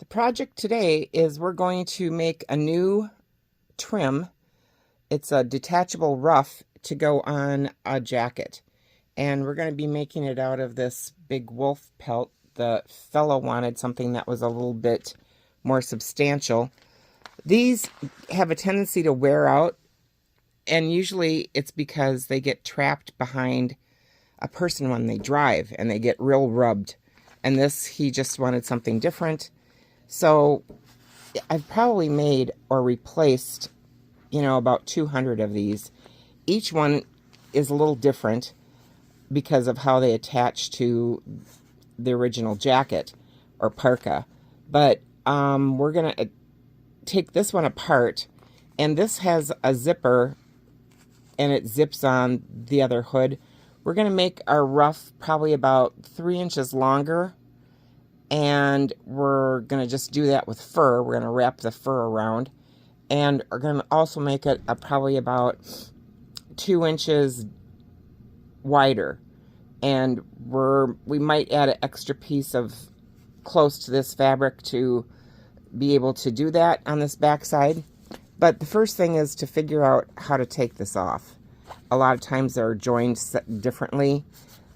The project today is we're going to make a new trim. It's a detachable ruff to go on a jacket. And we're going to be making it out of this big wolf pelt. The fellow wanted something that was a little bit more substantial. These have a tendency to wear out, and usually it's because they get trapped behind a person when they drive and they get real rubbed. And this, he just wanted something different. So I've probably made or replaced, about 200 of these. Each one is a little different because of how they attach to the original jacket or parka. But we're going to take this one apart, and this has a zipper and it zips on the other hood. We're going to make our ruff probably about 3 inches longer, and we're going to just do that with fur. We're going to wrap the fur around, and we're going to also make it probably about 2 inches wider. And we might add an extra piece of close to this fabric to be able to do that on this back side. But the first thing is to figure out how to take this off. A lot of times they're joined differently.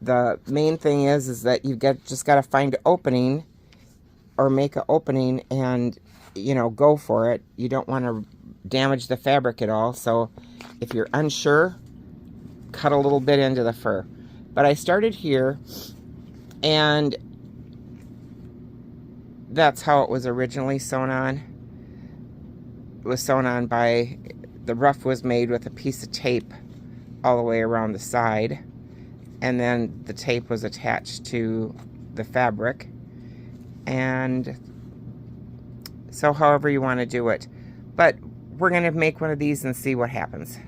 The main thing is that you've just got to find an opening or make an opening and, go for it. You don't want to damage the fabric at all. So if you're unsure, cut a little bit into the fur. But I started here, and that's how it was originally sewn on. It was sewn on the ruff was made with a piece of tape all the way around the side, and then the tape was attached to the fabric. And so however you want to do it. But we're going to make one of these and see what happens.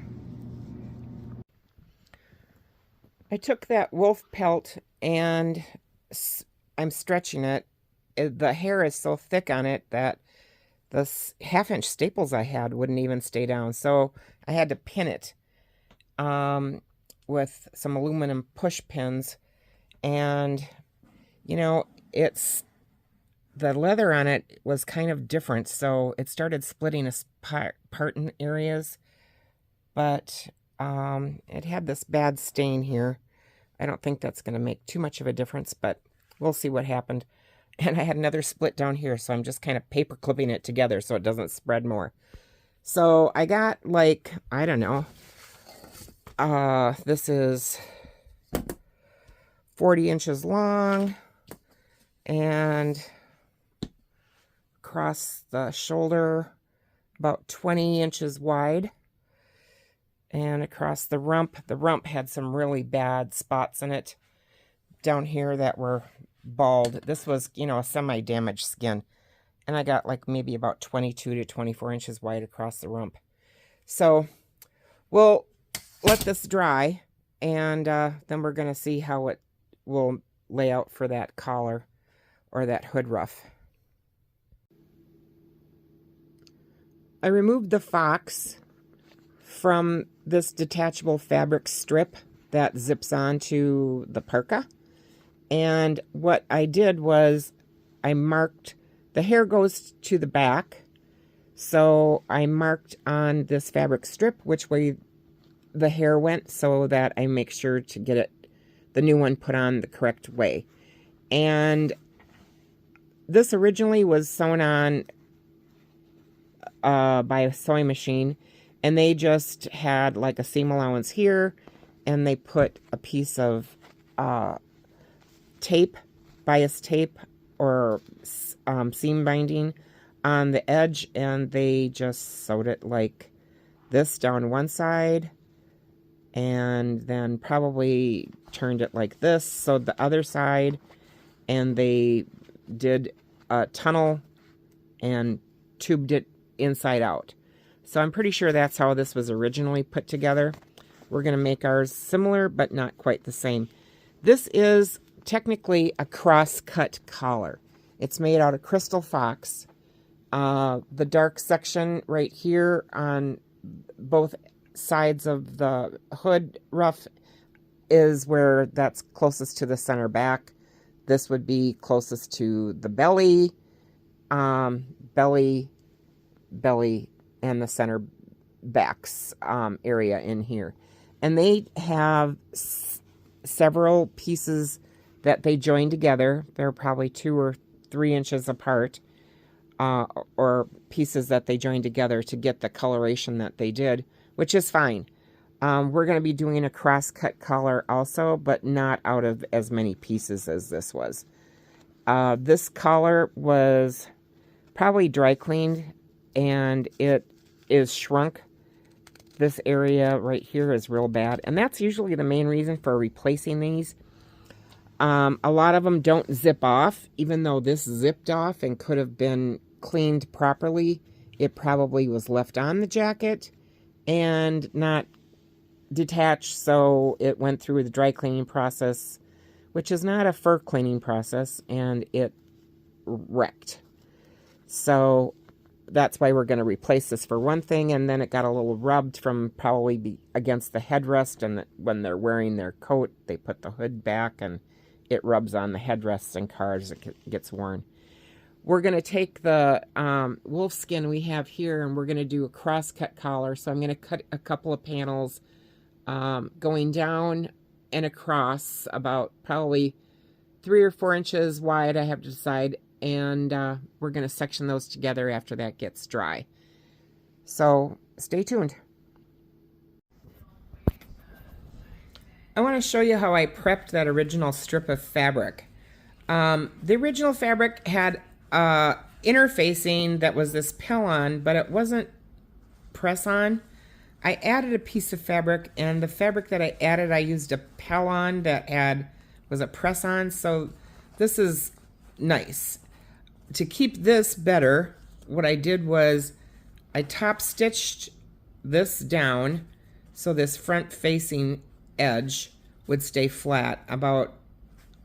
I took that wolf pelt and I'm stretching it. The hair is so thick on it that the half-inch staples I had wouldn't even stay down. So I had to pin it with some aluminum push pins. And, the leather on it was kind of different. So it started splitting apart in areas. But it had this bad stain here. I don't think that's going to make too much of a difference, but we'll see what happened. And I had another split down here, so I'm just kind of paper clipping it together so it doesn't spread more. So I got I don't know, this is 40 inches long and across the shoulder about 20 inches wide. And across the rump had some really bad spots in it down here that were bald. This was, a semi-damaged skin. And I got maybe about 22 to 24 inches wide across the rump. So we'll let this dry, and then we're going to see how it will lay out for that collar or that hood ruff. I removed the fox from this detachable fabric strip that zips onto the parka. And what I did was I marked, the hair goes to the back. So I marked on this fabric strip which way the hair went so that I make sure to get the new one put on the correct way. And this originally was sewn on by a sewing machine. And they just had a seam allowance here, and they put a piece of tape, bias tape, or seam binding on the edge, and they just sewed it like this down one side, and then probably turned it like this, sewed the other side, and they did a tunnel and tubed it inside out. So I'm pretty sure that's how this was originally put together. We're going to make ours similar, but not quite the same. This is technically a cross-cut collar. It's made out of crystal fox. The dark section right here on both sides of the hood ruff is where that's closest to the center back. This would be closest to the belly, belly, and the center backs area in here. And they have several pieces that they join together. They're probably 2 or 3 inches apart, or pieces that they join together to get the coloration that they did, which is fine. We're going to be doing a cross-cut collar also, but not out of as many pieces as this was. This collar was probably dry cleaned, and it is shrunk. This area right here is real bad, and that's usually the main reason for replacing these. A lot of them don't zip off, even though this zipped off and could have been cleaned properly. It probably was left on the jacket and not detached, so it went through the dry cleaning process, which is not a fur cleaning process, and it wrecked. So that's why we're going to replace this for one thing, and then it got a little rubbed from probably against the headrest, and when they're wearing their coat, they put the hood back, and it rubs on the headrests in cars. It gets worn. We're going to take the wolf skin we have here, and we're going to do a cross-cut collar. So I'm going to cut a couple of panels going down and across, about probably 3 or 4 inches wide, I have to decide. And we're going to section those together after that gets dry. So stay tuned. I want to show you how I prepped that original strip of fabric. The original fabric had interfacing that was this pell-on, but it wasn't press-on. I added a piece of fabric, and the fabric that I added, I used a pell-on that was a press-on, so this is nice. To keep this better, what I did was I top stitched this down so this front facing edge would stay flat, about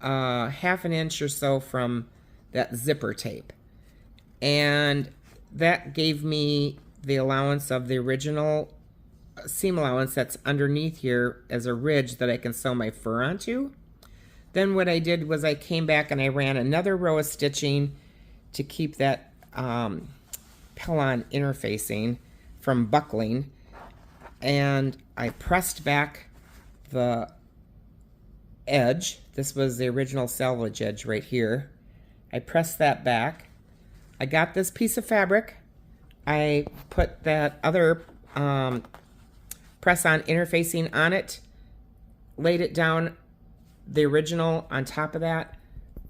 1/2 an inch or so from that zipper tape. And that gave me the allowance of the original seam allowance that's underneath here as a ridge that I can sew my fur onto. Then what I did was I came back and I ran another row of stitching to keep that pell-on interfacing from buckling, and I pressed back the edge. This was the original selvage edge right here. I pressed that back. I got this piece of fabric. I put that other press-on interfacing on it, laid it down, the original on top of that,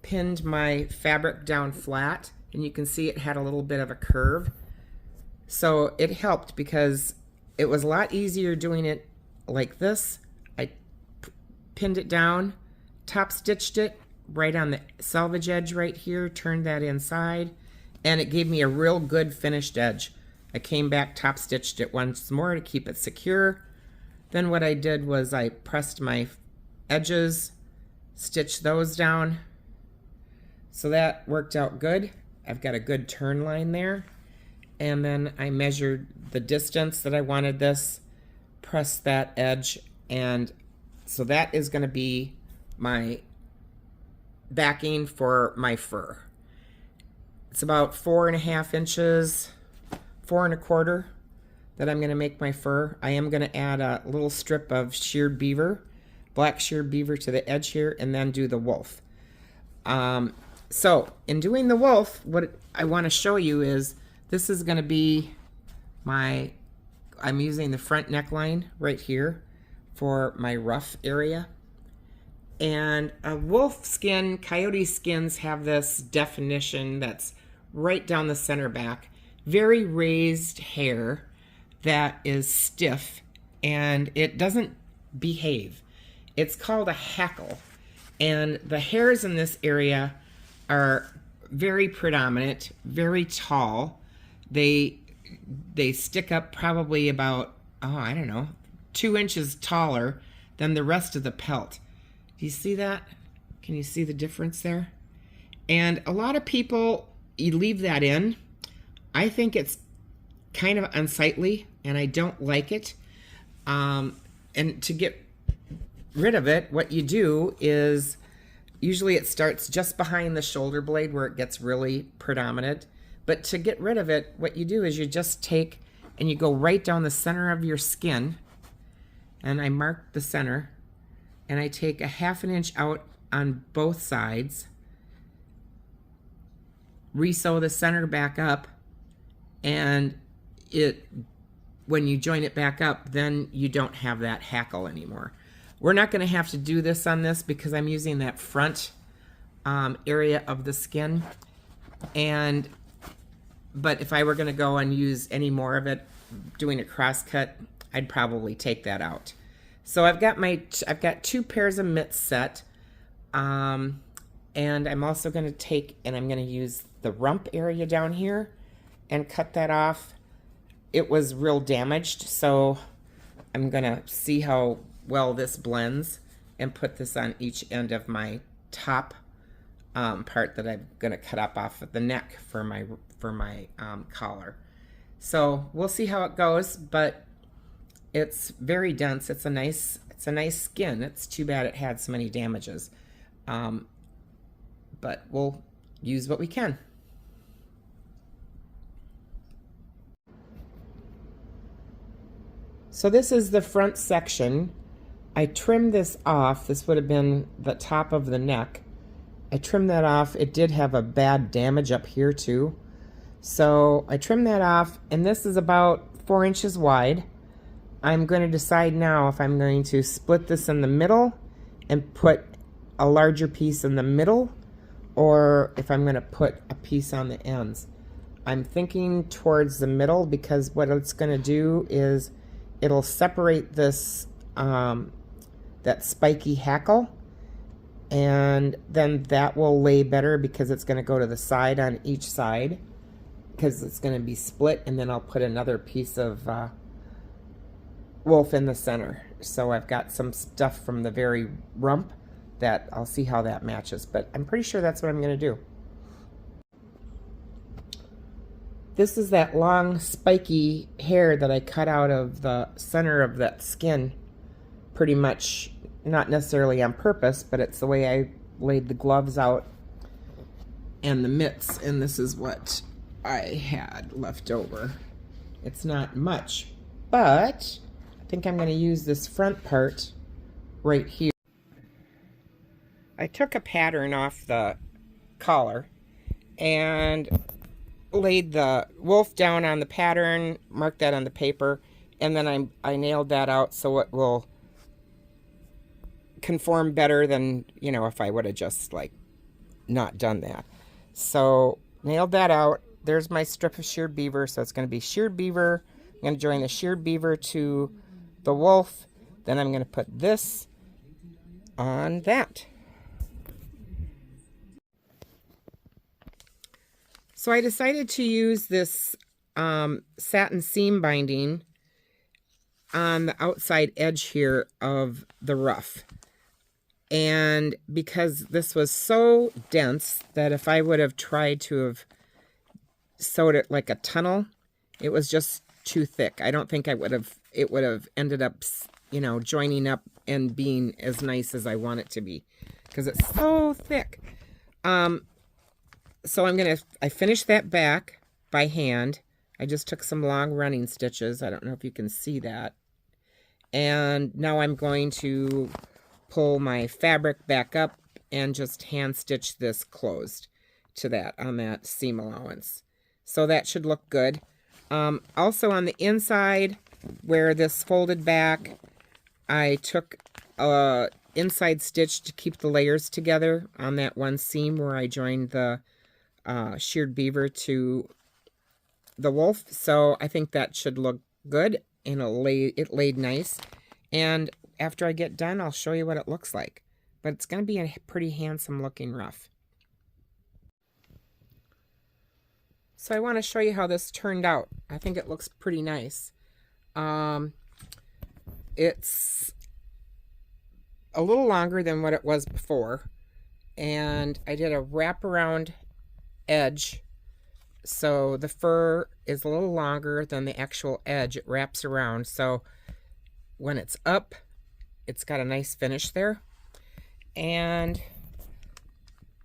pinned my fabric down flat, and you can see it had a little bit of a curve. So it helped because it was a lot easier doing it like this. I pinned it down, top stitched it right on the selvage edge right here, turned that inside, and it gave me a real good finished edge. I came back, top stitched it once more to keep it secure. Then what I did was I pressed my edges, stitched those down. So that worked out good. I've got a good turn line there. And then I measured the distance that I wanted this, pressed that edge, and so that is going to be my backing for my fur. It's about 4.5 inches, 4 1/4 that I'm going to make my fur. I am going to add a little strip of sheared beaver, black sheared beaver to the edge here, and then do the wolf. So in doing the wolf, what I want to show you is this is going to be I'm using the front neckline right here for my ruff area. And wolf skin, coyote skins have this definition that's right down the center back. Very raised hair that is stiff and it doesn't behave. It's called a hackle. And the hairs in this area are very predominant, very tall. They stick up probably about, I don't know, 2 inches taller than the rest of the pelt. Do you see that? Can you see the difference there? And a lot of people, you leave that in. I think it's kind of unsightly and I don't like it. And to get rid of it, what you do is usually it starts just behind the shoulder blade where it gets really predominant. But to get rid of it, what you do is you just take and you go right down the center of your skin, and I mark the center, and I take a 1/2 inch out on both sides, resew the center back up, and when you join it back up, then you don't have that hackle anymore. We're not going to have to do this on this because I'm using that front area of the skin, but if I were going to go and use any more of it, doing a cross cut, I'd probably take that out. So I've got 2 pairs of mitts set, and I'm also going to take and I'm going to use the rump area down here and cut that off. It was real damaged, so I'm going to see how well this blends and put this on each end of my top part that I'm going to cut up off of the neck for my collar. So we'll see how it goes, but it's very dense. It's a nice skin. It's too bad it had so many damages, but we'll use what we can. So this is the front section. I trimmed this off. This would have been the top of the neck. I trimmed that off. It did have a bad damage up here too. So I trimmed that off, and this is about 4 inches wide. I'm going to decide now if I'm going to split this in the middle and put a larger piece in the middle, or if I'm going to put a piece on the ends. I'm thinking towards the middle because what it's going to do is it'll separate this that spiky hackle, and then that will lay better because it's going to go to the side on each side because it's going to be split, and then I'll put another piece of wolf in the center. So I've got some stuff from the very rump that I'll see how that matches, but I'm pretty sure that's what I'm going to do. This is that long spiky hair that I cut out of the center of that skin, pretty much, not necessarily on purpose, but it's the way I laid the gloves out and the mitts, and this is what I had left over. It's not much, but I think I'm going to use this front part right here. I took a pattern off the collar and laid the wolf down on the pattern, marked that on the paper, and then I nailed that out so it will conform better than, you know, if I would have just like not done that. So nailed that out. There's my strip of sheared beaver, so it's going to be sheared beaver. I'm going to join the sheared beaver to the wolf, then I'm going to put this on that. So I decided to use this satin seam binding on the outside edge here of the ruff. And because this was so dense that if I would have tried to have sewed it like a tunnel, it was just too thick. I don't think it would have ended up, you know, joining up and being as nice as I want it to be because it's so thick. So I finished that back by hand. I just took some long running stitches. I don't know if you can see that. And now I'm going to pull my fabric back up and just hand stitch this closed to that on that seam allowance. So that should look good. Also on the inside where this folded back, I took a inside stitch to keep the layers together on that one seam where I joined the sheared beaver to the wolf. So I think that should look good, and it laid nice. And after I get done, I'll show you what it looks like. But it's going to be a pretty handsome looking ruff. So I want to show you how this turned out. I think it looks pretty nice. It's a little longer than what it was before. And I did a wraparound edge. So the fur is a little longer than the actual edge. It wraps around. So when it's up, it's got a nice finish there. And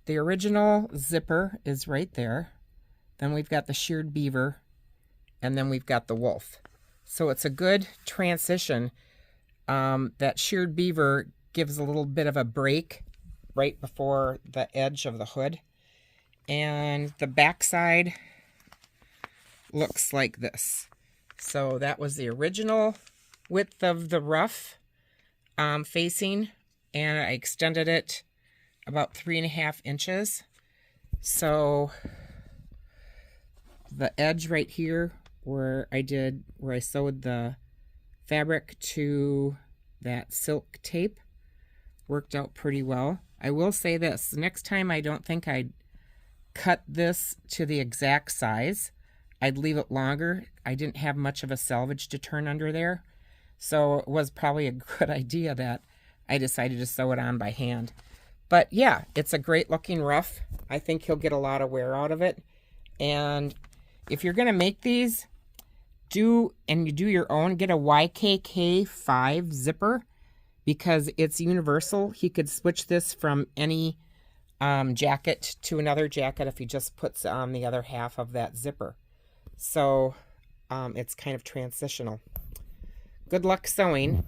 the original zipper is right there. then we've got the sheared beaver, and then we've got the wolf. So it's a good transition. That sheared beaver gives a little bit of a break right before the edge of the hood. And the backside looks like this. So that was the original width of the ruff facing, and I extended it about 3.5 inches. So the edge right here where I sewed the fabric to that silk tape worked out pretty well. I will say this, next time I don't think I'd cut this to the exact size. I'd leave it longer. I didn't have much of a selvage to turn under there, so it was probably a good idea that I decided to sew it on by hand. But yeah, it's a great looking ruff. I think he'll get a lot of wear out of it. And if you're gonna make these, you do your own, get a YKK 5 zipper, because it's universal. He could switch this from any jacket to another jacket if he just puts on the other half of that zipper. So it's kind of transitional. Good luck sewing.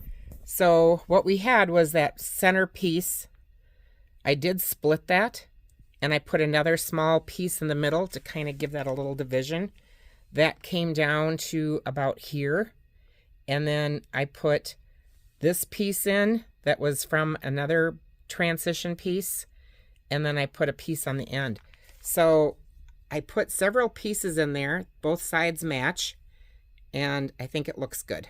So what we had was that center piece. I did split that, and I put another small piece in the middle to kind of give that a little division. That came down to about here, and then I put this piece in that was from another transition piece, and then I put a piece on the end. So I put several pieces in there, both sides match, and I think it looks good.